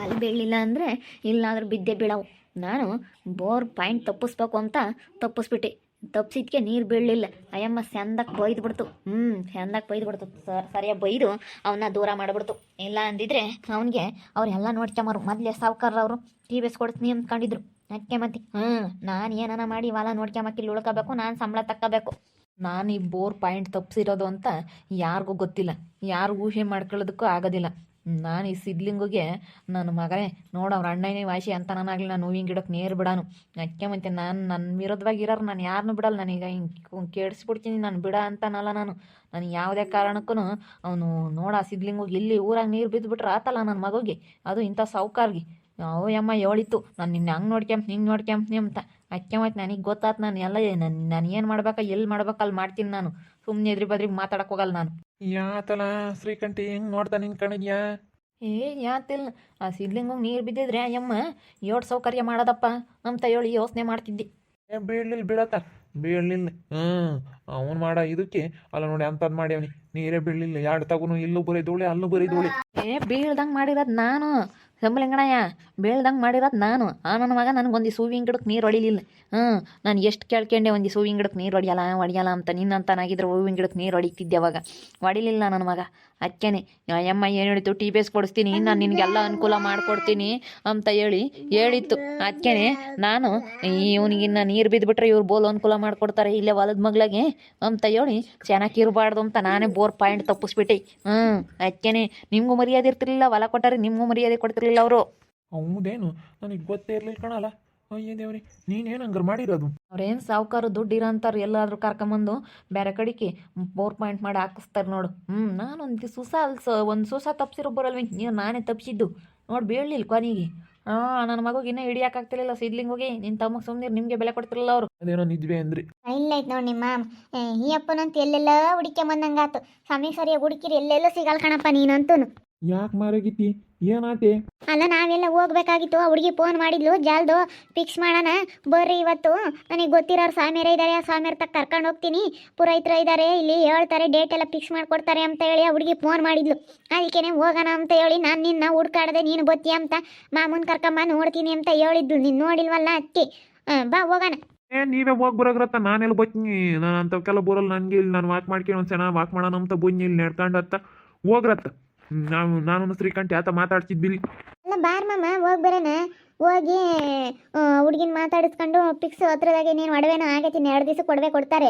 ಅಲ್ಲಿ ಬೀಳಲಿಲ್ಲ ಅಂದರೆ ಇಲ್ಲಾಂದ್ರೆ ಬಿದ್ದೆ ಬೀಳವು. ನಾನು ಬೋರ್ ಪಾಯಿಂಟ್ ತಪ್ಪಿಸ್ಬೇಕು ಅಂತ ತಪ್ಪಿಸ್ಬಿಟ್ಟೆ. ತಪ್ಪಿಸಿದ್ಕೆ ನೀರು ಬೀಳಲಿಲ್ಲ. ಅಯ್ಯಮ್ಮ ಚಂದಕ್ಕೆ ಬೈದ್ಬಿಡ್ತು. ಚಂದಕ್ಕೆ ಬೈದ್ಬಿಡ್ತು. ಸರಿಯಾಗಿ ಬೈದು ಅವನ್ನ ದೂರ ಮಾಡಿಬಿಡ್ತು. ಇಲ್ಲ ಅಂದಿದ್ರೆ ಅವನಿಗೆ ಅವ್ರೆಲ್ಲ ನೋಡ್ಕೊಂಬರು. ಮೊದಲೇ ಸಾವ್ಕಾರರವರು ಟಿ ವಿ ಎಸ್ ಕೊಡ್ತೀನಿ ಅಂದ್ಕೊಂಡಿದ್ರು. ಅದಕ್ಕೆ ಮತ್ತೆ ನಾನು ಏನಾನ ಮಾಡಿ ಹೊಲ ನೋಡ್ಕೊಂಬಕ್ಕಿಲ್ಲಿ ಉಳ್ಕೋಬೇಕು, ನಾನು ಸಂಬಳ ತಕ್ಕೋಬೇಕು. ನಾನು ಈ ಬೋರ್ ಪಾಯಿಂಟ್ ತಪ್ಪಿಸಿರೋದು ಅಂತ ಯಾರಿಗೂ ಗೊತ್ತಿಲ್ಲ, ಯಾರು ಊಹೆ ಮಾಡ್ಕೊಳ್ಳೋದಕ್ಕೂ ಆಗೋದಿಲ್ಲ. ನಾನು ಈ ಸಿದ್ಲಿಂಗಿಗೆ ನನ್ನ ಮಗನೇ ನೋಡು, ಅವ್ರ ಅಣ್ಣನೇ ವಾಸಿ ಅಂತ ನಾನಾಗಲಿ ನಾನು ಹೂವಿನ ಗಿಡಕ್ಕೆ ನೀರು ಬಿಡಾನು. ಅದಕ್ಕೆ ಮತ್ತೆ ನಾನು ನನ್ನ ವಿರೋಧವಾಗಿ ಇರೋರು ನಾನು ಯಾರನ್ನೂ ಬಿಡಲ್ಲ. ನಾನೀಗ ಹಿಂಗೆ ಕೇಳಿಸ್ಬಿಡ್ತೀನಿ, ನಾನು ಬಿಡ ಅಂತಾನಲ್ಲ. ನಾನು ಯಾವುದೇ ಕಾರಣಕ್ಕೂ ಅವನು ನೋಡ ಸಿದ್ಲಿಂಗಿಗೆ ಇಲ್ಲಿ ಊರಾಗ ನೀರು ಬಿದ್ದುಬಿಟ್ರೆ ಆತಲ್ಲ ನನ್ನ ಮಗುಗೆ, ಅದು ಇಂಥ ಸಾವ್ಕಾರ್ಗೆ. ಅಮ್ಮ ಹೇಳಿತ್ತು ನಾನು ನಿನ್ನ ಹಂಗೆ ಹಿಂಗೆ ನೋಡ್ಕೊಂಬ್ನಿ ಅಂತ. ಅದಕ್ಕೆ ಮತ್ತೆ ನನಗೆ ಗೊತ್ತಾತು. ನಾನು ಎಲ್ಲ ನಾನು ಏನು ಮಾಡ್ಬೇಕಾ ಎಲ್ಲಿ ಮಾಡ್ಬೇಕು ಅಲ್ಲಿ ಮಾಡ್ತೀನಿ. ನಾನು ಸುಮ್ಮನೆ ಎದ್ರಿ ಬದ್ರಿಗೆ ಮಾತಾಡಕ್ಕೆ ಹೋಗಲ್ಲ ನಾನು. ಯಾತಲ್ಲ ಶ್ರೀಕಂಠಿ ಹೆಂಗೆ ನೋಡ್ತಾ ನಿಂತ್ಕೊಂಡಿದ್ಯಾ? ಯಾತಿಲ್ಲ, ಆ ಸಿದ್ಲಿಂಗ ನೀರು ಬಿದ್ದಿದ್ರೆ ಅಯ್ಯಮ್ಮ ಏಟ್ ಸೌಕರ್ಯ ಮಾಡೋದಪ್ಪ ಅಂತ ಹೇಳಿ ಯೋಚನೆ ಮಾಡ್ತಿದ್ದೆ. ಬೀಳಲಿಲ್ಲ ಬಿಡತ್ತ, ಬೀಳಲಿಲ್ಲ. ಅವನು ಮಾಡ ಇದಕ್ಕೆ ಅಲ್ಲ ನೋಡಿ ಅಂಥದ್ದು ಮಾಡ್ಯಾವನಿ. ನೀರೇ ಬೀಳಲಿಲ್ಲ, ಎರಡು ತಗುನು ಇಲ್ಲೂ ಬರೀದೋಳೆ ಅಲ್ಲೂ ಬರೀದೋಳೆ. ಬೀಳ್ದಂಗೆ ಮಾಡಿರೋದು ನಾನು ಸಂಬಲಿಂಗಣಯ್ಯ, ಬೀಳ್ದಂಗೆ ಮಾಡಿರೋದು ನಾನು. ನನ್ನ ಮಗ ನನಗೊಂದು ಹೂವಿನ ಗಿಡಕ್ಕೆ ನೀರು ಹೊಡಿಲಿಲ್ಲ. ನಾನು ಎಷ್ಟು ಕೇಳ್ಕೊಂಡೆ ಒಂದು ಹೂವಿನ ಗಿಡಕ್ಕೆ ನೀರು ಹೊಡಿಯಲ್ಲ ಅಂತ. ನಿನ್ನಂತನಾಗಿದ್ರೆ ಹೂವಿನ ಗಿಡಕ್ಕೆ ನೀರು ಹೊಡಿತಿದ್ದೆ ಅವಾಗ. ಹೊಡಿಲಿಲ್ಲ ನನ್ನ ಮಗ. ಅದಕ್ಕೇನೆ ಅಯ್ಯಮ್ಮ ಏನು ಹೇಳಿತು, ಟಿ ಬಿ ಎಸ್ ಕೊಡಿಸ್ತೀನಿ, ನಾನು ನಿನಗೆಲ್ಲ ಅನುಕೂಲ ಮಾಡಿಕೊಡ್ತೀನಿ ಅಂತ ಹೇಳಿತ್ತು. ಅದಕ್ಕೇನೆ ನಾನು ಇವನಿಗಿನ್ನ ನೀರು ಬಿದ್ದುಬಿಟ್ರೆ ಇವ್ರು ಬೋಲ್ ಅನುಕೂಲ ಮಾಡಿಕೊಡ್ತಾರೆ ಇಲ್ಲೇ ಹೊಲದ ಮಗ್ಲಾಗೆ ಅಂತ ಹೇಳಿ ಚೆನ್ನಾಗಿ ಇರಬಾರ್ದು ಅಂತ ನಾನೇ ಬೋರ್ ಪಾಯಿಂಟ್ ತಪ್ಪಿಸ್ಬಿಟ್ಟೆ. ಅದಕ್ಕೇನೆ ನಿಮಗೂ ಮರ್ಯಾದೆ ಇರ್ತಿರ್ಲಿಲ್ಲ, ಹೊಲ ಕೊಟ್ಟಾರೆ ನಿಮಗೂ ಮರ್ಯಾದೆ ಕೊಡ್ತಿರ್ಲಿಲ್ಲ ಅವರು. ಹೌದೇನು, ನನಗೆ ಗೊತ್ತೇ ಇರ್ಲಿಲ್ಲ ಕಣಲ್ಲ. ಅಯ್ಯೇ ದೇವ್ರಿ, ನೀನೇನು ಹಂಗಾರೆ ಮಾಡಿರೋದು? ಅವ್ರೇನು ಸಾವುಕಾರ ದುಡ್ಡು ಇರೋಂಥವ್ರು ಎಲ್ಲಾದ್ರೂ ಕರ್ಕೊಂಬಂದು ಬೇರೆ ಕಡೆಗೆ ಬೋರ್ ಪಾಯಿಂಟ್ ಮಾಡಿ ಹಾಕಿಸ್ತಾರೆ ನೋಡು. ನಾನೊಂದು ಒಂದು ಸೂಸ ತಪ್ಸಿರೋ ಬರಲ್ವಿ ನೀನು, ನಾನೇ ತಪ್ಪಿಸಿದ್ದು ನೋಡಿ. ಬೀಳಲಿಲ್ಲ ಕೊನೆಗೆ. ನನ್ನ ಮಗುಗೆ ಇನ್ನೂ ಹಿಡಿಯೋಕ್ಕಾಗ್ತಿರ್ಲಿಲ್ಲ ಸಿದ್ಲಿಂಗ್ ಹೋಗಿ. ನಿನ್ನ ತಮಗೆ ಸುಮ್ಮನೆ ನಿಮಗೆ ಬೆಲೆ ಕೊಡ್ತಿರಲಿಲ್ಲ ಅವರು. ಅದೇನೋ ನಿದ್ವೆ ಅಂದ್ರಿ. ಇಲ್ಲ ಐತೆ ನೋಡಿ ನಿಮ್ಮ ಈ ಅಪ್ಪನಂತ ಎಲ್ಲೆಲ್ಲ ಹುಡುಕ್ಯಂಬಂದಂಗಾತು. ಸಮಯ ಸರಿಯಾಗಿ ಹುಡುಕಿರಿ ಎಲ್ಲೆಲ್ಲ ಸಿಗಲ್ ಕಣಪ್ಪ ನೀನಂತೂ. ಯಾಕೆ ಮಾರಾಗಿತ್ತಿ, ಏನಾತೆ? ಅಲ್ಲ ನಾವೆಲ್ಲ ಹೋಗ್ಬೇಕಾಗಿತ್ತು. ಆ ಹುಡುಗಿ ಫೋನ್ ಮಾಡಿದ್ಲು, ಜಾಲ್ದು ಫಿಕ್ಸ್ ಮಾಡೋಣ ಬರ್ರಿ ಇವತ್ತು, ನನಗೆ ಗೊತ್ತಿರೋರು ಸ್ವಾಮಿಯರೇ ಇದ್ದಾರೆ, ಆ ಸ್ವಾಮಿಯರ ತಕ್ಕ ಕರ್ಕೊಂಡು ಹೋಗ್ತೀನಿ, ಪುರೋಹಿತರು ಇದ್ದಾರೆ ಇಲ್ಲಿ ಹೇಳ್ತಾರೆ, ಡೇಟ್ ಎಲ್ಲ ಫಿಕ್ಸ್ ಮಾಡಿಕೊಡ್ತಾರೆ ಅಂತ ಹೇಳಿ ಆ ಹುಡುಗಿ ಫೋನ್ ಮಾಡಿದ್ಲು. ಅದಕ್ಕೇನೆ ಹೋಗೋಣ ಅಂತ ಹೇಳಿ ನಾನು ನಿನ್ನ ಹುಡ್ಕಾಡ್ದೆ, ನೀನು ಬತ್ತಿ ಅಂತ ಮಾಮೂನ್ ಕರ್ಕೊಂಬ ನೋಡ್ತೀನಿ ಅಂತ ಹೇಳಿದ್ಲು. ನೀನು ನೋಡಿಲ್ವಲ್ಲ ಅತ್ತಿ. ಬಾ ಹೋಗೋಣ. ನೀವೇ ಹೋಗಿ ಬರೋಗ್ರತ್ತ, ನಾನೆಲ್ಲ ಬತ್ತೀನಿ. ನಾನು ಅಂಥವ್ಕೆಲ್ಲ ಬರೋಲ್ಲ. ನನಗೆ ಇಲ್ಲಿ ನಾನು ವಾಕ್ ಮಾಡ್ಕೊಂಡು ಒಂದು ಚೆನ್ನಾಗಿ ವಾಕ್ ಮಾಡೋಣ ಅಂತ ಬನ್ನಿ, ಇಲ್ಲಿ ನಡ್ಕೊಂಡತ್ತ ಹೋಗ್ರತ್ತ. ನಾನು ಶ್ರೀಕಂಠ ಆತ ಮಾತಾಡ್ತಿದ್ಬಿಲ್ಲಿ. ಅಲ್ಲ ಬಾರ್ ಮಾಮ ಹೋಗಿ ಬರೋಣ. ಹೋಗಿ ಹುಡುಗಿನ ಮಾತಾಡಿಸ್ಕೊಂಡು ಫಿಕ್ಸ್ ಹತ್ರದಾಗೆ ನೀನು ಒಡವೆನೋ ಆಗೈತಿ, 2 ದಿವಸ ಕೊಡವೆ ಕೊಡ್ತಾರೆ.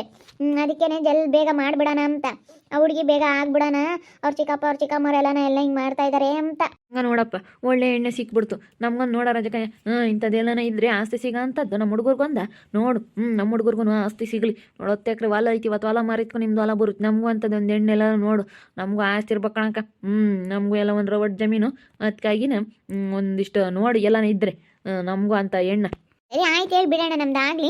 ಅದಕ್ಕೇನೆ ಬೇಗ ಮಾಡಿಬಿಡೋಣ ಅಂತ. ಆ ಹುಡುಗಿ ಬೇಗ ಆಗ್ಬಿಡೋಣ. ಅವ್ರ ಚಿಕ್ಕಪ್ಪ ಅವ್ರ ಚಿಕ್ಕಮ್ಮರೆಲ್ಲ ಹಿಂಗೆ ಮಾಡ್ತಾ ಇದ್ದಾರೆ ಅಂತ. ನೋಡಪ್ಪ ಒಳ್ಳೆ ಎಣ್ಣೆ ಸಿಕ್ಬಿಡ್ತು ನಮ್ಗೊಂದು. ನೋಡ ರಜಕ ಇಂಥದ್ದೆಲ್ಲನ ಇದ್ರೆ ಆಸ್ತಿ ಸಿಗ ಅಂತದ್ದು ನಮ್ಮ ಹುಡುಗರ್ಗೊಂದ ನೋಡು. ನಮ್ಮ ಹುಡುಗರ್ಗು ಆಸ್ತಿ ಸಿಗಲಿ ನೋಡು. 10 ಎಕರೆ ಹೊಲ ಐತಿ, ಇವತ್ತು ಹೊಲ ಮಾರಿತ್ಕೊಂಡು ನಿಮ್ದು ಹೊಲ ಬರುತ್ತೆ. ನಮಗೂ ಅಂಥದ್ದು ಒಂದು ಎಣ್ಣೆಲ್ಲ ನೋಡು, ನಮಗೂ ಆಸ್ತಿ ಇರ್ಬೇಕು ಕಣಕ. ನಮಗೂ ಎಲ್ಲ ಒಂದು ರವಡ್ ಜಮೀನು. ಅದಕ್ಕಾಗಿನ ಒಂದಿಷ್ಟು ನೋಡಿ ಎಲ್ಲನ ಇದ್ರೆ ನಮಗೂ ಅಂತ ಎಣ್ಣೆ. ಸರಿ ಆಯ್ತು, ಹೇಳಿ ಬಿಡೋಣ. ನಮ್ದಾಗಲಿ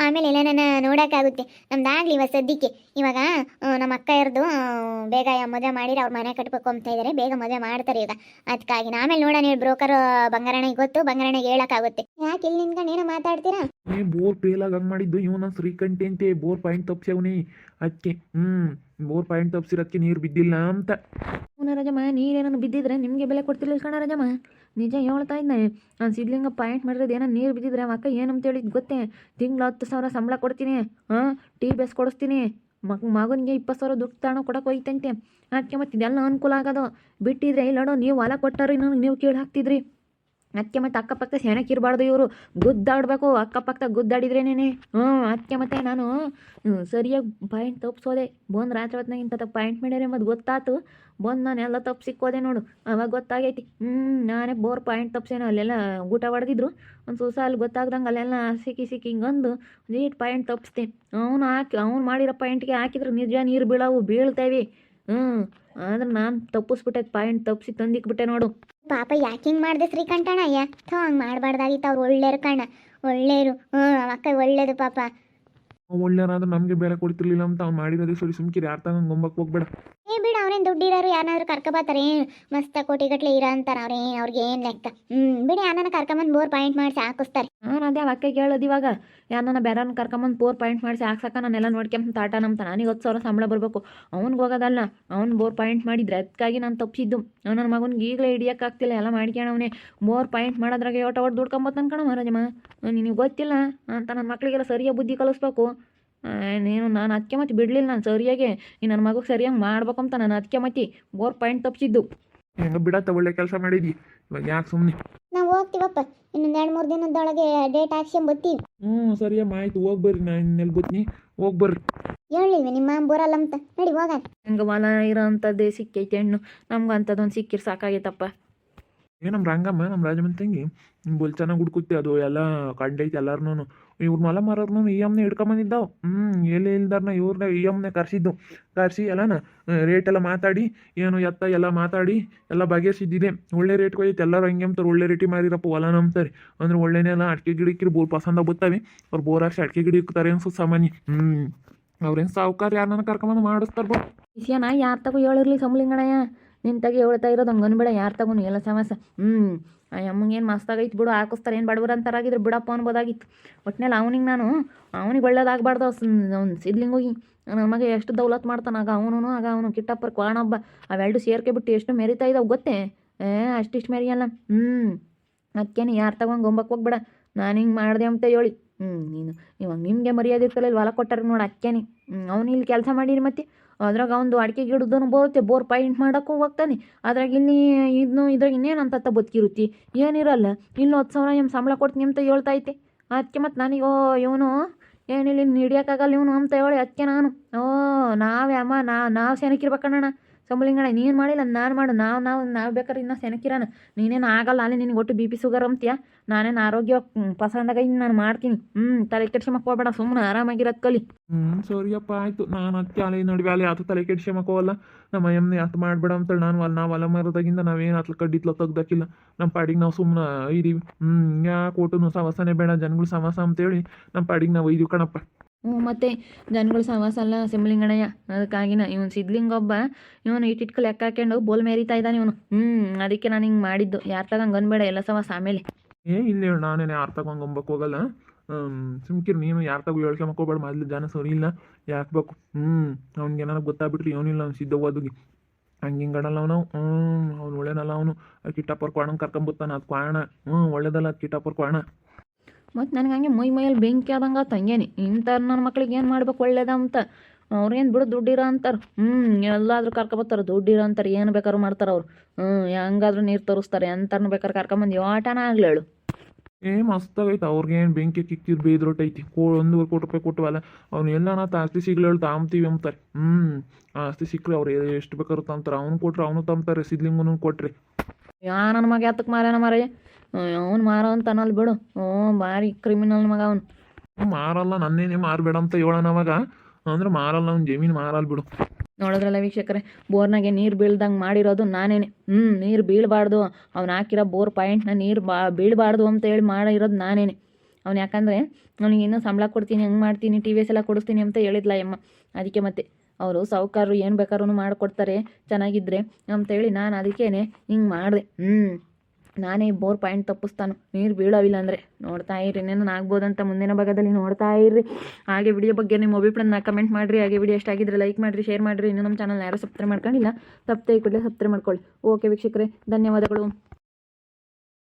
ಆಮೇಲೆ ಎಲ್ಲ ನೋಡೋಕ್ಕಾಗುತ್ತೆ. ನಮ್ದಾಗಲಿ ಇವಾಗ ಸದ್ಯಕ್ಕೆ. ಇವಾಗ ನಮ್ಮ ಅಕ್ಕ ಇರ್ದು ಬೇಗ ಮದುವೆ ಮಾಡಿರಿ, ಅವ್ರ ಮನೆ ಕಟ್ಬೇಕು ಅಂತ ಇದ್ದಾರೆ, ಬೇಗ ಮದುವೆ ಮಾಡ್ತಾರೆ ಈಗ. ಅದಕ್ಕಾಗಿ ಆಮೇಲೆ ನೋಡೋಣ. ಹೇಳಿ ಬ್ರೋಕರ್ ಬಂಗಾರಣಿಗೆ ಗೊತ್ತು, ಬಂಗಾರಣಿಗೆ ಹೇಳೋಕ್ಕಾಗುತ್ತೆ. ಯಾಕೆ ಇಲ್ಲಿ ನಿಂತ್ಕೊಂಡು ಏನೋ ಮಾತಾಡ್ತೀರಾ? ಬೋರ್ ಫೇಲಾಗ ಹಂಗೆ ಮಾಡಿದ್ದು ಇವನ ಶ್ರೀಕಂಠಿ ಅಂತೆ. ಬೋರ್ ಪಾಯಿಂಟ್ ತಪ್ಸವನಿ ಅದಕ್ಕೆ. ಬೋರ್ ಪಾಯಿಂಟ್ ತಪ್ಸಿರೋದಕ್ಕೆ ನೀರು ಬಿದ್ದಿಲ್ಲ ಅಂತ. ರಜಮ್ಮ, ನೀರೇನೋ ಬಿದ್ದಿದ್ರೆ ನಿಮಗೆ ಬೆಲೆ ಕೊಡ್ತಿರ್ಲಿಲ್ಲ ಕಣ ರಜಮ್ಮ. ನಿಜ ಹೇಳ್ತಾ ಇದ್ದೆ. ನಾನು ಸಿದ್ಲಿಂಗ ಪಾಯಿಂಟ್ ಮಾಡಿರೋದು ಏನೋ ನೀರು ಬಿದ್ದಿದ್ರೆ ಅಕ್ಕ ಏನಂತ ಹೇಳಿದ್ ಗೊತ್ತೇ? ತಿಂಗಳು 10,000 ಸಂಬಳ ಕೊಡ್ತೀನಿ, ಟಿ ಬಸ್ ಕೊಡಿಸ್ತೀನಿ, ಮಗನಿಗೆ 20,000 ದುಡ್ಡು ತಾಣೋ ಕೊಡೋಕೆ ಹೋಯ್ತಂತೆ. ಅದಕ್ಕೆ ಮತ್ತೆ ಇದೆಲ್ಲ ಅನುಕೂಲ ಆಗೋದು. ಬಿಟ್ಟಿದ್ರೆ ಇಲ್ಲೋಡು ನೀವು ಹೊಲ ಕೊಟ್ಟಾರಿ ನೀವು ಕೀಳು ಹಾಕ್ತಿದ್ರಿ. ಅದಕ್ಕೆ ಮತ್ತೆ ಅಕ್ಕಪಕ್ಕ ಸೆಣಕ್ಕೆ ಇರಬಾರ್ದು, ಇವರು ಗುದ್ದಾಡಬೇಕು. ಅಕ್ಕಪಕ್ಕ ಗುದ್ದಾಡಿದ್ರೇನೇ. ಅದಕ್ಕೆ ಮತ್ತೆ ನಾನು ಸರಿಯಾಗಿ ಪಾಯಿಂಟ್ ತಪ್ಪಿಸೋದೆ. ಬಂದು ರಾತ್ರಿ ಹೊತ್ನಾಗ ಇಂಥ ಪಾಯಿಂಟ್ ಮಾಡ್ಯಾರೆ ಮತ್ತು ಗೊತ್ತಾಯ್ತು. ಬಂದು ನಾನು ಎಲ್ಲ ತಪ್ಪು ಸಿಕ್ಕೋದೆ ನೋಡು. ಅವಾಗ ಗೊತ್ತಾಗೈತಿ. ನಾನೇ ಬೋರ್ ಪಾಯಿಂಟ್ ತಪ್ಸೇನೋ. ಅಲ್ಲೆಲ್ಲ ಊಟ ಹೊಡೆದಿದ್ರು ಒಂದು ಸೂಸ, ಅಲ್ಲಿ ಗೊತ್ತಾಗ್ದಂಗೆ ಅಲ್ಲೆಲ್ಲ ಸಿಕ್ಕಿ ಹಿಂಗಂದು ನೀಟ್ ಪಾಯಿಂಟ್ ತಪ್ಪಿಸ್ತೆ. ಅವ್ನು ಮಾಡಿರೋ ಪಾಯಿಂಟ್ಗೆ ಹಾಕಿದ್ರೆ ನಿಜ ನೀರು ಬೀಳ್ತೇವೆ. ಆದ್ರೆ ನಾನು ತಪ್ಪಿಸ್ಬಿಟ್ಟೆ, ಪಾಯಿಂಟ್ ತಪ್ಪಿಸಿ ತಂದಿಕ್ಬಿಟ್ಟೆ ನೋಡು. ಪಾಪ ಯಾಕೆ ಹಿಂಗೆ ಮಾಡಿದೆ ಶ್ರೀಕಂಠಣ್ಣ? ಹಂಗೆ ಮಾಡಬಾರ್ದಾಗಿತ್ತು. ಅವ್ರು ಒಳ್ಳೆಯರು ಕಣ, ಒಳ್ಳೆಯರು. ಅಕ್ಕ ಒಳ್ಳೇದು ಪಾಪ. ಒಳ್ಳೆಯರಾದ್ರೆ ನಮಗೆ ಬೆಲೆ ಕೊಡ್ತಿರ್ಲಿಲ್ಲ ಅಂತ ಅವ್ನು ಮಾಡಿರೋದೇ. ಸರಿ ಸುಮ್ಕಿರಿ, ಯಾರು ತಗೊಂಡು ಗೊಂಬಕ್ಕೆ ಹೋಗ್ಬೇಡ. ಏ ಬಿಡು ಅವ್ರೇನು ದುಡ್ಡಿರೋರು ಯಾರನ್ನಾದ್ರೂ ಕರ್ಕೊಬತ್ತಾರೆ ಮಸ್ತ ಕೋಟಿಗಟ್ಲೆ ಇರ ಅಂತಾರೆ ಅವ್ರಿಗೆ ಏನು ಲೆಕ್ಕ ಬಿಡಿ ಯಾರನ್ನ ಕರ್ಕೊಂಬಂದು ಬೋರ್ ಪಾಯಿಂಟ್ ಮಾಡಿಸಿ ಹಾಕಿಸ್ತಾರೆ. ನಾನು ಅದೇ ಅಕ್ಕ ಕೇಳೋದು ಇವಾಗ ಯಾರನ್ನ ಬೇರೆಯವ್ರನ್ನ ಕರ್ಕೊಂಬಂದು 4 ಪಾಯಿಂಟ್ ಮಾಡಿಸಿ ಹಾಕ್ಸಕ್ಕ ನಾನೆಲ್ಲ ನೋಡ್ಕೊಂತ ತಾಟ ನಮ್ತ ನನಗೆ 10,000 ಸಂಬಳ ಬರಬೇಕು. ಅವ್ನಿಗೆ ಹೋಗೋದಲ್ಲ, ಅವ್ನು 4 ಪಾಯಿಂಟ್ ಮಾಡಿದ್ರೆ ಅದಕ್ಕಾಗಿ ನಾನು ತಪ್ಪಿಸಿದ್ದು. ನನ್ನ ಮಗನಿಗೆ ಈಗಲೇ ಹಿಡಿಯೋಕ್ಕಾಗ್ತಿಲ್ಲ, ಎಲ್ಲ ಮಾಡ್ಕೊಳವನೇ 4 ಪಾಯಿಂಟ್ ಮಾಡೋದ್ರಾಗೆ ಒಟ್ಟು ದುಡ್ಕೊಂಬತ್ತು ಅನ್ಕೊಣ ಮಹಾರಾಜಮ್ಮ. ನಿನಗೆ ಗೊತ್ತಿಲ್ಲ ಅಂತ ನನ್ನ ಮಕ್ಕಳಿಗೆಲ್ಲ ಸರಿಯಾಗಿ ಬುದ್ಧಿ ಕಲಿಸ್ಬೇಕು. ನೀನು ನಾನು ಅದಕ್ಕೆ ಮತ್ತೆ ಬಿಡಲಿಲ್ಲ, ನಾನು ಸರಿಯಾಗಿ ಈ ನನ್ನ ಮಗುಗೆ ಸರಿಯಾಗಿ ಮಾಡ್ಬೇಕಂತ ನಾನು ಅದಕ್ಕೆ ಮತ್ತೆ 4 ಪಾಯಿಂಟ್ ತಪ್ಪಿಸಿದ್ದು. ಹೆಂಗೆ ಬಿಡತ್ತ, ಒಳ್ಳೆ ಕೆಲಸ ಮಾಡಿದ್ವಿ. ಇವಾಗ ಯಾಕೆ ಸುಮ್ಮನೆ? ನಾವು ಹೋಗ್ತೀವಪ್ಪ, ಇನ್ನೊಂದು 2-3 ದಿನದೊಳಗೆ ಡೇಟ್ ಹಾಕ್ಸ್ಕೊಂಬತ್ತೀವಿ. ಸರಿಯಮ್ಮ, ಆಯ್ತು ಹೋಗಿ ಬರ್ರಿ. ನಾನು ಇನ್ನೆಲ್ಲಿ ಬತ್ನಿ, ಹೋಗಿ ಬರ್ರಿ. ಹೇಳಿಲ್ವಿ ನಿಮ್ಮ ಬರಲ್ಲ ಅಂತ, ನಡಿ ಹೋಗ. ಹಂಗೆ ಹೊಲ ಇರೋ ಅಂಥದ್ದೇ ಸಿಕ್ಕೈತೆ ಹೆಣ್ಣು, ನಮ್ಗೆ ಅಂಥದ್ದೊಂದು ಸಿಕ್ಕಿರ್ ಸಾಕಾಗೈತಪ್ಪ. ನಮ್ಮ ರಂಗಮ್ಮ, ನಮ್ಮ ರಾಜಮನ್ ತಂಗಿ ಬೊಲ್ ಚೆನ್ನಾಗಿ ಹುಡ್ಕುತ್ತೆ. ಅದು ಎಲ್ಲ ಕಂಡೈತೆ ಎಲ್ಲಾರ್ನು. ಇವ್ರ ಮಲ ಮಾರೋರ್ನು ಈ ಅಮ್ಮನೆ ಹಿಡ್ಕೊಂಬಂದಿದ್ದಾವೆ. ಎಲ್ಲಿ ಇಲ್ದಾರನ ಇವ್ರನ್ನ ಈ ಅಮ್ಮನೆ ಕರ್ಸಿ ಎಲ್ಲನ ರೇಟ್ ಎಲ್ಲ ಮಾತಾಡಿ, ಏನು ಎತ್ತ ಎಲ್ಲ ಮಾತಾಡಿ ಎಲ್ಲ ಬಗೆಹರಿಸಿದ್ದಿದೆ. ಒಳ್ಳೆ ರೇಟ್ ಹೋಯ್ತು. ಎಲ್ಲರೂ ಹಂಗೆ ಅಂತಾರೆ, ಒಳ್ಳೆ ರೇಟಿ ಮಾರಿರಪ್ಪ ಹೊಲ ನಂಬ್ತಾರೆ ಅಂದ್ರೆ ಒಳ್ಳೆನೆಲ್ಲ ಅಡಿಕೆ ಗಿಡಕ್ಕಿರಿ ಬೋರ್ ಪಸಂದ ಬತ್ತಾವೆ. ಅವ್ರು ಬೋರ್ ಹಾಕ್ಸಿ ಅಡಿಕೆ ಗಿಡ ಇಕ್ತಾರೆ ಅನ್ಸೋದು ಸಾಮಾನ್ಯ. ಅವ್ರೇನು ಸಾವುಕಾರ ಯಾರನ್ನ ಕರ್ಕೊಂಬಂದು ಮಾಡಿಸ್ತಾರೆ ಬೋ. ವಿಷಯನ ಯಾರು ತಗೋ ಹೇಳಿರ್ಲಿ ಸಂಬಳಿಂಗಣಯ್ಯ, ನಿನ್ನ ತಗಿ ಹೇಳ್ತಾ ಇರೋದು ಹಂಗನ್ ಬೇಡ, ಯಾರು ತಗೋನು ಎಲ್ಲ ಸಮಸ್ಯೆ. ಅಮ್ಮಂಗೇನು ಮಸ್ತಾಗೈತೆ ಬಿಡು, ಹಾಕಿಸ್ತಾರೆ, ಏನು ಬಡವ್ರು ಅಂತಾರಾಗಿದ್ರು ಬಿಡಪ್ಪ ಅನ್ಬೋದಾಗಿತ್ತು. ಒಟ್ಟಿನಲ್ಲಿ ಅವನಿಗೆ ಒಳ್ಳೇದಾಗಬಾರ್ದು. ಅವ್ನು ಸಿದ್ಲಿಂಗ್ ಹೋಗಿ ನನ್ನ ಮಗ ಎಷ್ಟು ದೌಲತ್ ಮಾಡ್ತಾನೆ. ಆಗ ಅವನು ಕಿಟ್ಟಪ್ಪರ್ ಕ್ವಾಣೊಬ್ಬ ಅವೆರಡು ಸೇರ್ಕೆ ಬಿಟ್ಟು ಎಷ್ಟು ಮೆರಿತಾ ಇದ್ದಾವೆ ಗೊತ್ತೇ. ಅಷ್ಟಿಷ್ಟು ಮೆರಿಯಲ್ಲ. ಅದಕ್ಕೇನು ಯಾರು ತಗೊಂಡು ಗೊಂಬಕ್ಕೆ ಹೋಗ್ಬೇಡ, ನಾನು ಹಿಂಗೆ ಮಾಡಿದೆ ಅಂತ ಹೇಳಿ. ನೀನು ಇವಾಗ ನಿಮಗೆ ಮರ್ಯಾದೆ ಇರ್ತಲ್ಲ, ಇಲ್ಲಿ ಹೊಲ ಕೊಟ್ಟಾರ ನೋಡಿ ಅಕ್ಕೇನಿ. ಅವ್ನು ಇಲ್ಲಿ ಕೆಲಸ ಮಾಡೀರಿ ಮತ್ತೆ ಅದ್ರಾಗ ಅವನು ಅಡಿಕೆ ಗಿಡದನು ಬರುತ್ತೆ, ಬೋರ್ ಪಾಯಿಂಟ್ ಮಾಡೋಕ್ಕೂ ಹೋಗ್ತಾನೆ. ಅದ್ರಾಗ ಇಲ್ಲಿ ಇದ್ರಾಗ ಇನ್ನೇನು ಅಂತ ಬದುಕಿರುತ್ತಿ, ಏನಿರಲ್ಲ. ಇಲ್ಲಿ 10,000 ಸಂಬಳ ಕೊಡ್ತೀನಿ ಅಂತ ಹೇಳ್ತೈತೆ. ಅದಕ್ಕೆ ಮತ್ತು ನನಗೆ ಇವನು ಏನಿಲ್ಲ ಇನ್ನು ಹಿಡಿಯೋಕ್ಕಾಗಲ್ಲ ಇವನು ಅಂತ ಹೇಳಿ ಅದಕ್ಕೆ ನಾನು ನಾವೇ ಅಮ್ಮ ನಾವು ಸೆನಕಿರ್ಬೇಕಣ್ಣ ಸಂಬಳಿಂಗಣ. ನೀನು ಮಾಡಿಲ್ಲ ನಾನು ಮಾಡು, ನಾವು ಬೇಕಾದ್ರೆ ಇನ್ನೂ ಸೆನಕಿರೋಣ. ನೀನೇನು ಆಗಲ್ಲ, ಅಲ್ಲಿ ನಿನಗೆ ಒಟ್ಟು BP ಶುಗರ್ ಅಂತೀಯ. ನಾನೇನು ಆರೋಗ್ಯ ಪಸಂದಾಗ ನಾನು ಮಾಡ್ತೀನಿ. ತಲೆ ಕೆಡ್ಸ್ಕೊಂಬಕ್ಕೆ ಹೋಗ್ಬೇಡ, ಸುಮ್ಮನೆ ಆರಾಮಾಗಿರೋದು ಕಲಿ. ಸರಿಯಪ್ಪ ಆಯಿತು. ನಾನು ಅದಕ್ಕೆ ಅಲ್ಲಿ ನಡುವೆ ಅಲ್ಲಿ ಆತ ತಲೆ ಕೆಡ್ಸ್ಕೊಂಬಕ್ಕೋವಲ್ಲ. ನಮ್ಮ ಅಯ್ಯಮ್ಮನೆ ಆತ ಮಾಡಬೇಡ ಅಂತೇಳಿ ನಾವು ಹೊಲ ಮರದಾಗಿಂದ ನಾವೇನು ಆತ್ಲ ಕಡ್ಡಿತ್ಲ ತೆಗ್ದಾಕಿಲ್ಲ. ನಮ್ಮ ಪಾಡಿಗೆ ನಾವು ಸುಮ್ಮನೆ ಇದೀವಿ. ಯಾಕೆ ಒಟ್ಟು ಸವಾಸನೆ ಬೇಡ, ಜನಗಳು ಸವಾಸ ಅಂತೇಳಿ ನಮ್ಮ ಪಾಡಿಗೆ ನಾವು ಇದೀವಿ ಕಣಪ್ಪ. ಮತ್ತು ಜನಗಳು ಸವಾಸ ಅಲ್ಲ ಸಿಂಬಲಿಂಗಣಯ್ಯ, ಅದಕ್ಕಾಗಿನ ಇವನು ಸಿದ್ಲಿಂಗೊಬ್ಬ ಇವನು ಇಟ್ಟಿಟ್ಕ ಲೆಕ್ಕ ಹಾಕ್ಕೊಂಡು ಬೋಲ್ ಮೇರಿತಾ ಇದ್ದಾನೆ ಇವನು. ಅದಕ್ಕೆ ನಾನು ಹಿಂಗೆ ಮಾಡಿದ್ದು. ಯಾರು ತಗೊಂಡು ಅನ್ಬೇಡ, ಎಲ್ಲ ಸವಾಸ ಆಮೇಲೆ. ಇಲ್ಲ ಹೇಳು, ನಾನೇನು ಯಾರು ತಗೊಂಬಕ್ಕೆ ಹೋಗಲ್ಲ. ಸುಮ್ಕಿರು ನೀನು, ಯಾರು ತಗೋ ಹೇಳ್ಕೊಂಬಕ್ಕೋಬೇಡ. ಮೊದಲು ಜನ ಸರಿ ಇಲ್ಲ, ಯಾಕಬೇಕು. ಅವ್ನಿಗೆ ಏನಾರು ಗೊತ್ತಾಗ್ಬಿಟ್ರಿ ಅವನಿಲ್ಲ, ಅವ್ನು ಸಿದ್ಧವಾದುಗಿ ಹಂಗಿಂಗಡಲ್ಲ ಅವನು. ಅವ್ನು ಒಳ್ಳೇನಲ್ಲ ಅವನು. ಕಿಟ್ಟಪ್ಪರ್ ಕ್ವಾಣ ಕರ್ಕೊಂಬತ್ತಾನ, ಅದು ಕ್ವಾಣ ಒಳ್ಳೇದಲ್ಲ ಅದು ಕಿಟ್ಟಪ್ಪರ್ ಕ್ವಾಣ. ಮತ್ತು ನನಗೆ ಹಂಗೆ ಮೈಯಲ್ಲಿ ಬೆಂಕಿ ಆದಂಗೆ ಆತ. ಹಂಗೇನೆ ಇಂಥ ನನ್ನ ಮಕ್ಳಿಗೆ ಏನು ಮಾಡ್ಬೇಕು ಒಳ್ಳೇದ ಅಂತ. ಅವ್ರೇನು ಬಿಡು ದುಡ್ಡಿರೋ ಅಂತಾರೆ. ಎಲ್ಲಾದರೂ ಕರ್ಕೊಬತ್ತಾರೆ, ದುಡ್ಡಿರೋ ಅಂತಾರೆ, ಏನು ಬೇಕಾದ್ರೂ ಮಾಡ್ತಾರೆ ಅವ್ರು. ಹೆಂಗಾದ್ರೂ ನೀರು ತರಿಸ್ತಾರೆ, ಎಂತಾರನ್ನು ಬೇಕಾದ್ರೆ ಕರ್ಕೊಂಬಂದು ಆಟನ ಆಗ್ಲೇಳು. ಮಸ್ತಾಗೈತೆ. ಅವ್ರಿಗೇನು ಬೆಂಕಿ ಕಿಕ್ಕಿದ್ ಬೇದ್ರೊಟ್ಟೈತಿ. 1.25 ಕೋಟಿ ರೂಪಾಯಿ ಕೊಟ್ಟವಲ್ಲ, ಅವ್ನು ಎಲ್ಲ ಆಸ್ತಿ ಸಿಗ್ಲೇಳು ತಾಂಬ್ತೀವಿ ಅಂತಾರೆ. ಆಸ್ತಿ ಸಿಕ್ಕರೆ ಅವ್ರು ಎಷ್ಟು ಬೇಕಾದ್ರು ತಂತಾರೆ. ಅವ್ನು ಕೊಟ್ರೆ ಅವನು ತಂಬ್ತಾರೆ, ಸಿದ್ಲಿಂಗನು ಕೊಟ್ರೆ. ನನ್ನ ಮಗ ಯಾತಕ್ಕೆ ಮಾರ್ಯಾನ ಮಾರಯ್ಯ, ಅವ್ನು ಮಾರೋ ಅಂತ ಅನ್ನೋದು ಬಿಡು. ಭಾರಿ ಕ್ರಿಮಿನಲ್ ಮಗ ಅವನು. ಮಾರಲ್ಲ, ನನ್ನೇನೆ ಮಾರಬೇಡ ಅಂತ ಹೇಳೋಣ ಅವಾಗ. ಅಂದ್ರೆ ಮಾರಲ್ಲ, ಅವ್ನು ಜಮೀನು ಮಾರಲ್ಲ ಬಿಡು. ನೋಡಿದ್ರಲ್ಲ ವೀಕ್ಷಕರೇ, ಬೋರ್ನಾಗೆ ನೀರು ಬೀಳ್ದಂಗೆ ಮಾಡಿರೋದು ನಾನೇನೆ. ನೀರು ಬೀಳಬಾರ್ದು, ಅವ್ನು ಹಾಕಿರೋ ಬೋರ್ ಪಾಯಿಂಟ್ನ ನೀರು ಬೀಳಬಾರ್ದು ಅಂತ ಹೇಳಿ ಮಾಡಿರೋದು ನಾನೇನೆ. ಅವ್ನು ಯಾಕಂದರೆ ಅವ್ನಿಗೆ ಇನ್ನೂ ಸಂಬಳ ಕೊಡ್ತೀನಿ, ಹಂಗೆ ಮಾಡ್ತೀನಿ, TVS ಎಲ್ಲ ಕೊಡಿಸ್ತೀನಿ ಅಂತ ಹೇಳಿದ್ಲ ಅಮ್ಮ. ಅದಕ್ಕೆ ಮತ್ತೆ ಅವರು ಸಾಹುಕಾರರು ಏನು ಬೇಕಾದ್ರೂ ಮಾಡಿಕೊಡ್ತಾರೆ ಚೆನ್ನಾಗಿದ್ದರೆ ಅಂತೇಳಿ ನಾನು ಅದಕ್ಕೇನೆ ಹಿಂಗೆ ಮಾಡಿದೆ. ನಾನೇ ಬೋರ್ ಪಾಯಿಂಟ್ ತಪ್ಪಿಸ್ತಾನು, ನೀರು ಬೀಳೋವಿಲ್ಲ ಅಂದರೆ. ನೋಡ್ತಾ ಇರ್ರಿ, ಇನ್ನೇನು ಆಗ್ಬೋದಂತ ಮುಂದಿನ ಭಾಗದಲ್ಲಿ ನೋಡ್ತಾ ಇರ್ರಿ. ಹಾಗೆ ವಿಡಿಯೋ ಬಗ್ಗೆ ನಿಮ್ಮ ಅಭಿಪ್ರಾಯನ ಕಮೆಂಟ್ ಮಾಡಿರಿ. ಹಾಗೆ ವಿಡಿಯೋ ಇಷ್ಟ ಆಗಿದ್ರೆ ಲೈಕ್ ಮಾಡಿರಿ, ಶೇರ್ ಮಾಡಿರಿ. ಇನ್ನೂ ನಮ್ಮ ಚಾನಲ್ ಯಾರು ಸಬ್ಸ್ಕ್ರೈಬ್ ಮಾಡ್ಕೊಂಡಿಲ್ಲ, ತಪ್ಪದೆ ಕೂಡಲೇ ಸಬ್ಸ್ಕ್ರೈಬ್ ಮಾಡ್ಕೊಳ್ಳಿ. ಓಕೆ ವೀಕ್ಷಕರೇ, ಧನ್ಯವಾದಗಳು.